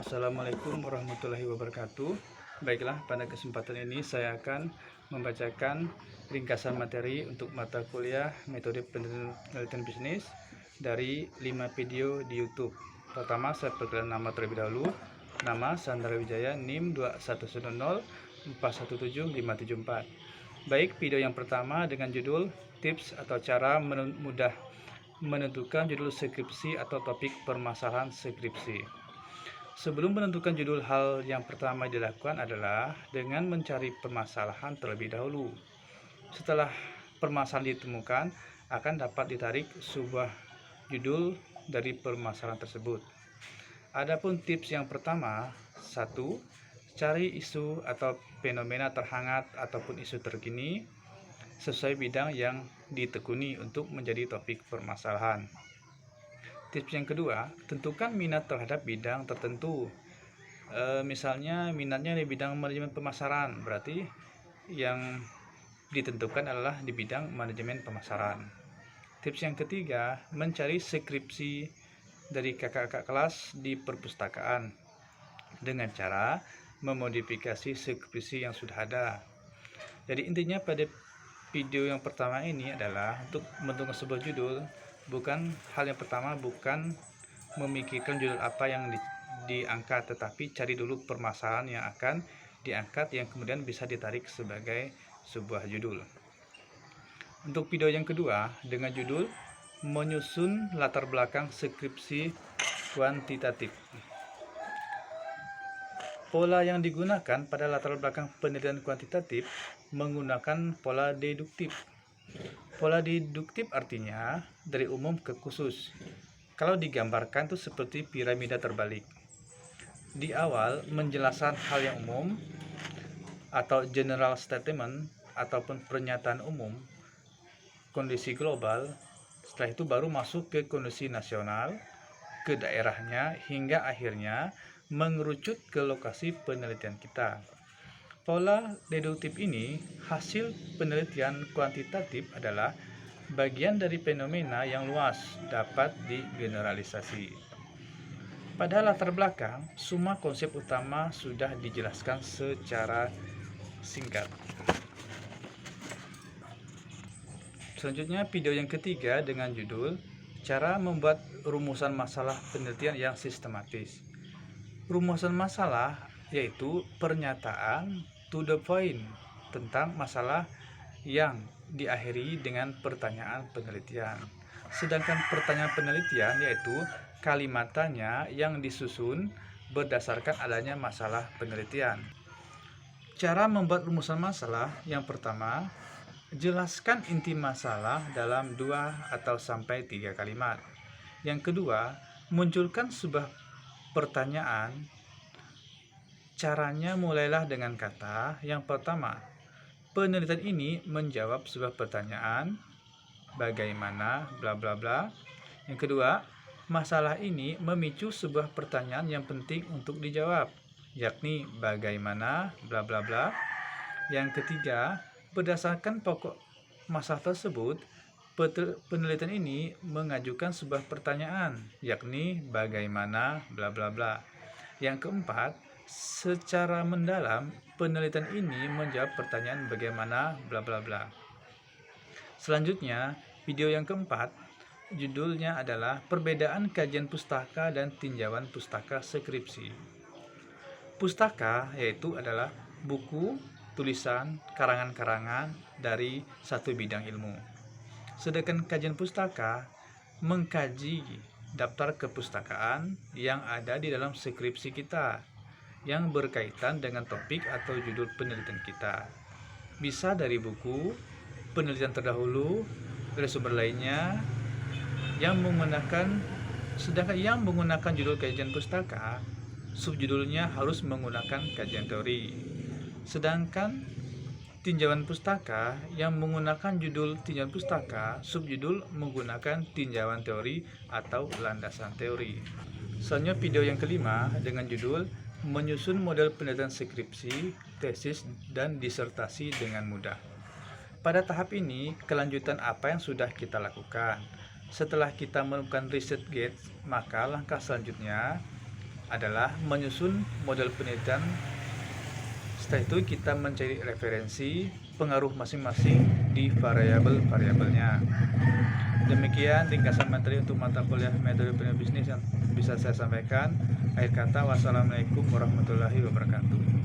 Assalamualaikum warahmatullahi wabarakatuh. Baiklah, pada kesempatan ini saya akan membacakan ringkasan materi untuk mata kuliah metode penelitian bisnis dari 5 video di YouTube. Pertama, saya perkenalkan nama terlebih dahulu. Nama Sandra Wijaya, NIM 21104177574. Baik, video yang pertama dengan judul tips atau cara mudah menentukan judul skripsi atau topik permasalahan skripsi. Sebelum menentukan judul, hal yang pertama dilakukan adalah dengan mencari permasalahan terlebih dahulu. Setelah permasalahan ditemukan, akan dapat ditarik sebuah judul dari permasalahan tersebut. Adapun tips yang pertama, 1. Cari isu atau fenomena terhangat ataupun isu terkini sesuai bidang yang ditekuni untuk menjadi topik permasalahan. Tips yang kedua, tentukan minat terhadap bidang tertentu. Misalnya minatnya di bidang manajemen pemasaran, berarti yang ditentukan adalah di bidang manajemen pemasaran. Tips yang ketiga, mencari skripsi dari kakak-kakak kelas di perpustakaan dengan cara memodifikasi skripsi yang sudah ada. Jadi intinya pada video yang pertama ini adalah untuk menentukan sebuah judul. Hal yang pertama bukan memikirkan judul apa yang diangkat, tetapi cari dulu permasalahan yang akan diangkat yang kemudian bisa ditarik sebagai sebuah judul. Untuk video yang kedua dengan judul menyusun latar belakang skripsi kuantitatif. Pola yang digunakan pada latar belakang penelitian kuantitatif menggunakan pola deduktif. Pola deduktif artinya dari umum ke khusus. Kalau digambarkan itu seperti piramida terbalik. Di awal menjelaskan hal yang umum atau general statement ataupun pernyataan umum, kondisi global. Setelah itu baru masuk ke kondisi nasional, ke daerahnya, hingga akhirnya mengerucut ke lokasi penelitian kita. Pola deduktif ini, hasil penelitian kuantitatif adalah bagian dari fenomena yang luas dapat digeneralisasi. Pada latar belakang, semua konsep utama sudah dijelaskan secara singkat. Selanjutnya video yang ketiga dengan judul cara membuat rumusan masalah penelitian yang sistematis. Rumusan masalah yaitu pernyataan to the point tentang masalah yang diakhiri dengan pertanyaan penelitian. Sedangkan pertanyaan penelitian yaitu kalimatnya yang disusun berdasarkan adanya masalah penelitian. Cara membuat rumusan masalah yang pertama, jelaskan inti masalah dalam 2 atau sampai 3 kalimat. Yang kedua, munculkan sebuah pertanyaan. Caranya mulailah dengan kata yang pertama. Penelitian ini menjawab sebuah pertanyaan, bagaimana bla bla bla. Yang kedua, masalah ini memicu sebuah pertanyaan yang penting untuk dijawab, yakni bagaimana bla bla bla. Yang ketiga, berdasarkan pokok masalah tersebut, penelitian ini mengajukan sebuah pertanyaan, yakni bagaimana bla bla bla. Yang keempat, secara mendalam penelitian ini menjawab pertanyaan bagaimana bla bla bla. Selanjutnya, video yang keempat, judulnya adalah perbedaan kajian pustaka dan tinjauan pustaka skripsi. Pustaka yaitu adalah buku, tulisan, karangan-karangan dari satu bidang ilmu. Sedangkan kajian pustaka mengkaji daftar kepustakaan yang ada di dalam skripsi kita yang berkaitan dengan topik atau judul penelitian kita. Bisa dari buku, penelitian terdahulu, dari sumber lainnya sedangkan yang menggunakan judul kajian pustaka, subjudulnya harus menggunakan kajian teori. Sedangkan tinjauan pustaka yang menggunakan judul tinjauan pustaka, subjudul menggunakan tinjauan teori atau landasan teori. Selanjutnya video yang kelima dengan judul menyusun model penelitian skripsi, tesis, dan disertasi dengan mudah. Pada tahap ini, kelanjutan apa yang sudah kita lakukan. Setelah kita menemukan riset gate, maka langkah selanjutnya adalah menyusun model penelitian. Setelah itu kita mencari referensi pengaruh masing-masing di variabel-variabelnya. Demikian ringkasan materi untuk mata kuliah metode penelitian bisnis yang bisa saya sampaikan. Akhir kata, wassalamualaikum warahmatullahi wabarakatuh.